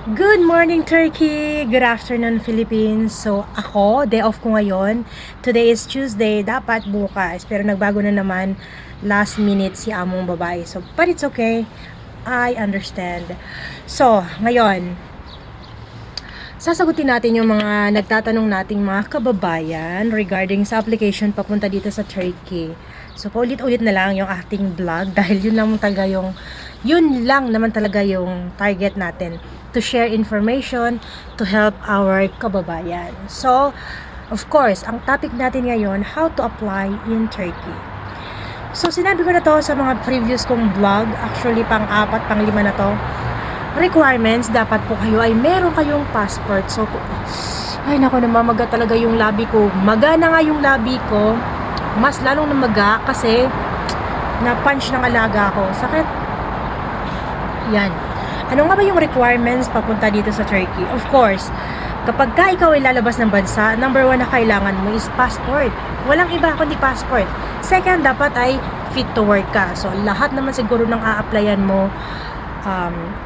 Good morning, Turkey! Good afternoon, Philippines! So, ako, day off ko ngayon. Today is Tuesday, dapat bukas. Pero nagbago na naman last minute si among babae. So, but it's okay. I understand. So, ngayon, sasagutin natin yung mga nagtatanong nating mga kababayan regarding sa application papunta dito sa Turkey. So, paulit-ulit na lang yung ating vlog dahil yun lang naman talaga yung target natin, to share information, to help our kababayan. So, of course, ang topic natin ngayon, how to apply in Turkey. So, sinabi ko na to sa mga previous kong vlog, actually pang-4, pang-5 na to. Requirements, dapat po kayo ay meron kayong passport. So, ay nako, namamaga talaga yung labi ko. Maga na nga yung labi ko, mas lalong namaga kasi na-punch ng alaga ko. Sakit. Yan. Ano nga ba yung requirements papunta dito sa Turkey? Of course, kapag ka ikaw ay lalabas ng bansa, number 1 na kailangan mo is passport. Walang iba kundi passport. Second, dapat ay fit to work ka. So, lahat naman siguro ng a-applyan mo,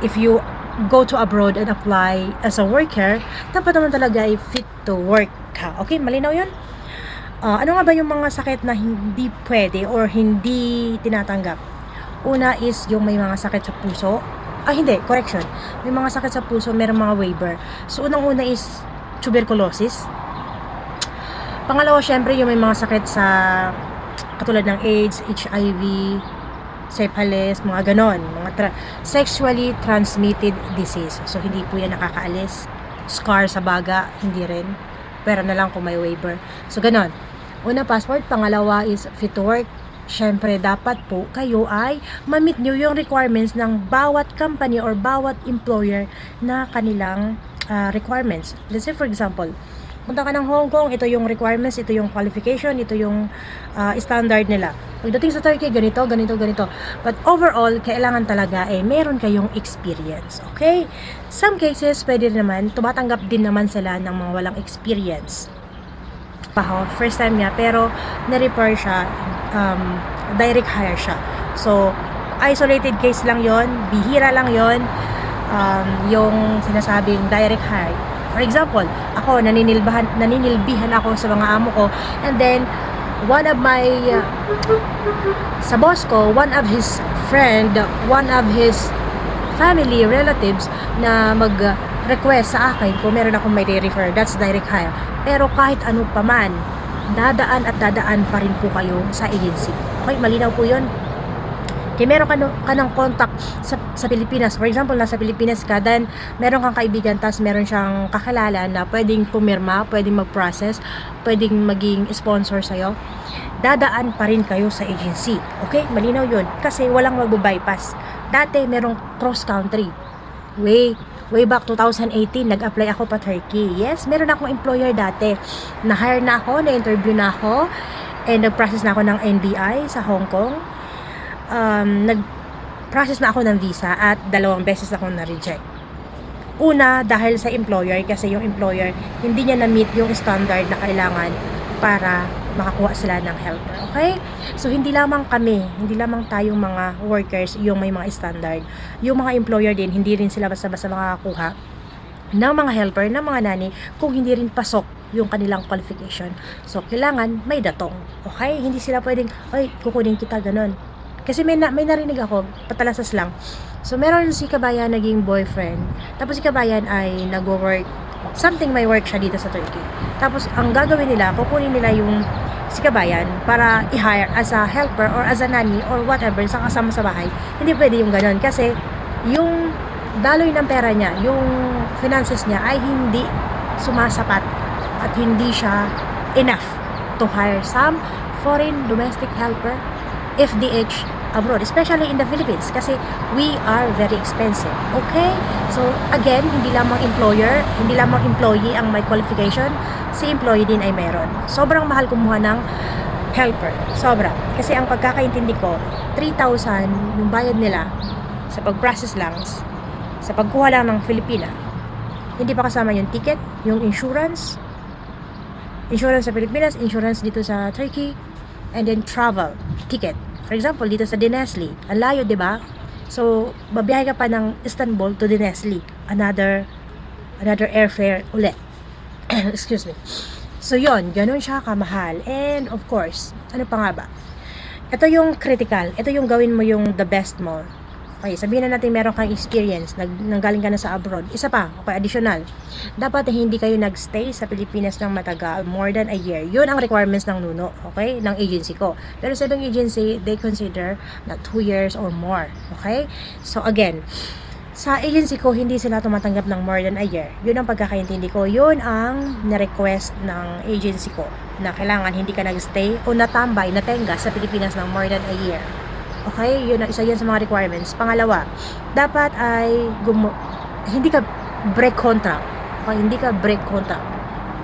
if you go to abroad and apply as a worker, dapat naman talaga ay fit to work ka. Okay, malinaw yun? Ano nga ba yung mga sakit na hindi pwede or hindi tinatanggap? Una is yung may mga sakit sa puso. Hindi, correction. May mga sakit sa puso, merong mga waiver. So, unang-una is tuberculosis. Pangalawa, syempre, yung may mga sakit sa katulad ng AIDS, HIV, syphilis, mga ganon. Mga sexually transmitted disease. So, hindi po yan nakakaalis. Scar sa baga, hindi rin. Pero na lang kung may waiver. So, ganon. Una, passport. Pangalawa is fit to work. Syempre, dapat po kayo ay ma-meet nyo yung requirements ng bawat company or bawat employer na kanilang requirements. Let's say, for example, punta ka ng Hong Kong, ito yung requirements, ito yung qualification, ito yung standard nila. Pagdating sa Turkey, ganito, ganito, ganito. But overall, kailangan talaga meron kayong experience. Okay? Some cases, pwede naman, tumatanggap din naman sila ng mga walang experience. First time niya, pero na-refer siya, direct hire siya. So, isolated case lang yon, bihira lang yon, yung sinasabing direct hire. For example, ako, naninilbihan ako sa mga amo ko, and then, one of my, sa boss ko, one of his friend, one of his family relatives na mag-request sa akin kung meron akong may refer, that's direct hire. Pero kahit ano pa man, dadaan pa rin po kayo sa agency. Okay, malinaw po yun. Kaya meron ka ng contact sa Pilipinas. For example, nasa Pilipinas ka, then meron kang kaibigan, tapos meron siyang kakilala na pwedeng pumirma, pwedeng mag-process, pwedeng maging sponsor sa'yo. Dadaan pa rin kayo sa agency. Okay, malinaw yun. Kasi walang mag-bypass. Dati merong cross-country. Way back 2018, nag-apply ako pa Turkey. Yes, meron akong employer dati. Na-hire na ako, na-interview na ako, and nag-process na ako ng NBI sa Hong Kong. Nag-process na ako ng visa at 2 beses ako na-reject. Una, dahil sa employer, kasi yung employer, hindi niya na-meet yung standard na kailangan para makakuha sila ng helper. Okay? So, hindi lamang tayong mga workers yung may mga standard. Yung mga employer din, hindi rin sila basta-basta makakakuha ng mga helper, ng mga nani, kung hindi rin pasok yung kanilang qualification. So, kailangan may datong. Okay? Hindi sila pwedeng, kukunin kita, ganun. Kasi may narinig ako, patalasas lang. So, meron si Kabayan naging boyfriend. Tapos si Kabayan ay nag-work, may work siya dito sa Turkey. Tapos, ang gagawin nila, kukunin nila yung si Kabayan para i-hire as a helper or as a nanny or whatever sa kasama sa bahay. Hindi pwede yung ganun. Kasi, yung daloy ng pera niya, yung finances niya ay hindi sumasapat at hindi siya enough to hire some foreign domestic helper, FDH, abroad, especially in the Philippines, kasi we are very expensive. Okay? So, again, hindi lamang employee ang may qualification, si employee din ay meron. Sobrang mahal kumuha ng helper. Sobra. Kasi ang pagkakaintindi ko, 3,000 yung bayad nila sa pag-process lang, sa pagkuha lang ng Filipina. Hindi pa kasama yung ticket, yung insurance sa Pilipinas, insurance dito sa Turkey, and then travel, ticket. For example, dito sa Denizli, ang layo, 'di ba? So, babiyahe ka pa ng Istanbul to Denizli. another airfare ulit. Excuse me. So yon, ganun siya kamahal. And of course, ano pa nga ba? Ito yung critical. Ito yung gawin mo yung the best mo. Okay, sabihin na natin meron kang experience, nanggaling ka na sa abroad. Isa pa, okay, additional. Dapat hindi kayo nagstay sa Pilipinas ng matagal, more than a year. Yun ang requirements ng Nuno, okay, ng agency ko. Pero sa ibang agency, they consider na 2 years or more. Okay? So again, sa agency ko, hindi sila tumatanggap ng more than a year. Yun ang pagkakaintindi ko. Yun ang na-request ng agency ko na kailangan hindi ka nagstay o natambay, natenga sa Pilipinas ng more than a year. Okay? Yun ang isa yan sa mga requirements. Pangalawa, dapat ay hindi ka break contract. Okay? Hindi ka break contract.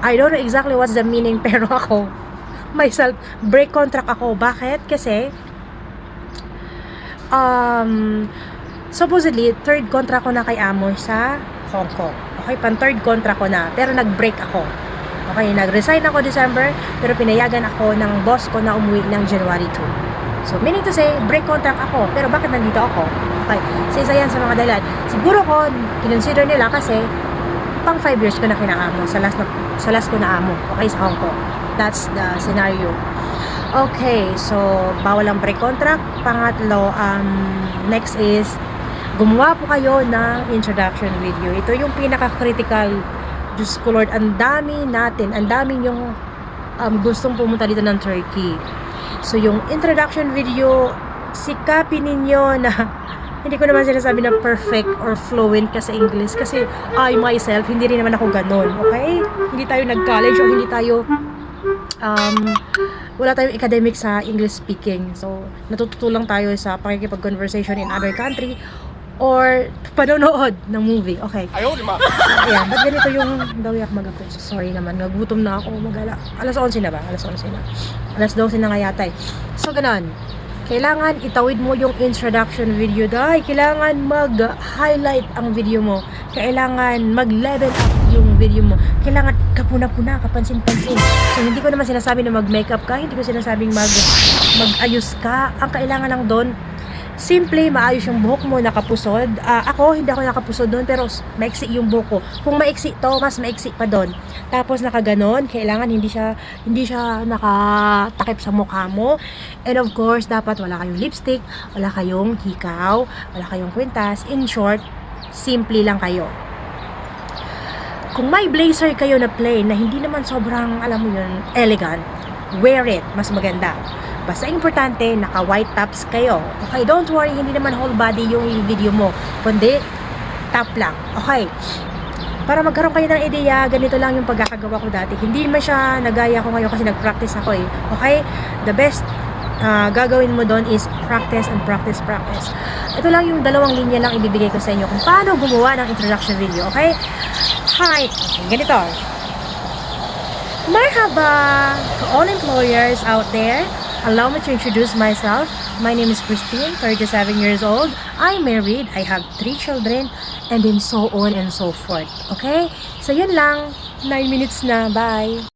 I don't know exactly what's the meaning, pero ako, myself, break contract ako. Bakit? Kasi, supposedly, third contract ko na kay Amo sa Hong Kong. Okay? Pan-third contract ko na. Pero nag-break ako. Okay? Nag-resign ako December, pero pinayagan ako ng boss ko na umuwi ng January 2. So, meaning to say, break contract ako. Pero bakit nandito ako? Okay. So, isa yan sa mga dahilan. Siguro ko, kinonsider nila kasi pang 5 years ko na kinaamo. Sa last ko na amo. Okay, sa Hong Kong. That's the scenario. Okay. So, bawal ang break contract. Pangatlo, next is, gumawa po kayo ng introduction video. Ito yung pinaka-critical. Diyos ko Lord, ang dami natin. Ang daming yung gustong pumunta dito ng Turkey. So, yung introduction video, sikapin ninyo na hindi ko naman sinasabi na perfect or fluent ka sa English kasi I myself, hindi rin naman ako ganun, okay? Hindi tayo nag-college o hindi tayo wala tayong academic sa English speaking. So, natututo lang tayo sa pakikipag-conversation in other country or panonood ng movie. Okay. Ayan, ba't ganito yung daw yak mag-ako? Sorry naman, nagutom na ako. Alas 11 na ba? Alas 11 na. Alas 12 na nga yata eh. So, ganun. Kailangan itawid mo yung introduction video dahil kailangan mag-highlight ang video mo. Kailangan mag-level up yung video mo. Kailangan kapuna-puna, kapansin-pansin. So, hindi ko naman sinasabi na mag-makeup ka. Hindi ko sinasabing mag-ayos ka. Ang kailangan lang doon, simple, maayos yung buhok mo, nakapusod. Ako, hindi ako nakapusod doon, pero maiksi yung buhok ko. Kung maiksi to, mas maiksi pa doon. Tapos nakaganon, kailangan hindi siya nakatakip sa mukha mo. And of course, dapat wala kayong lipstick, wala kayong hikaw, wala kayong kwintas. In short, simple lang kayo. Kung may blazer kayo na plain, na hindi naman sobrang, alam mo yun, elegant, wear it, mas maganda. Basta importante, naka-white tops kayo. Okay, don't worry, hindi naman whole body yung video mo. Kundi, top lang. Okay. Para magkaroon kayo ng ideya, ganito lang yung pagkakagawa ko dati. Hindi naman siya nagaya ko ngayon kasi nag-practice ako eh. Okay? The best gagawin mo doon is practice and practice, practice. Ito lang yung 2 linya lang ibibigay ko sa inyo kung paano gumawa ng introduction video. Okay? Hi! Okay, ganito. Marhaba to all employers out there. Allow me to introduce myself. My name is Christine, 37 years old. I'm married. I have 3 children. And then so on and so forth. Okay? So, yun lang. 9 minutes na. Bye!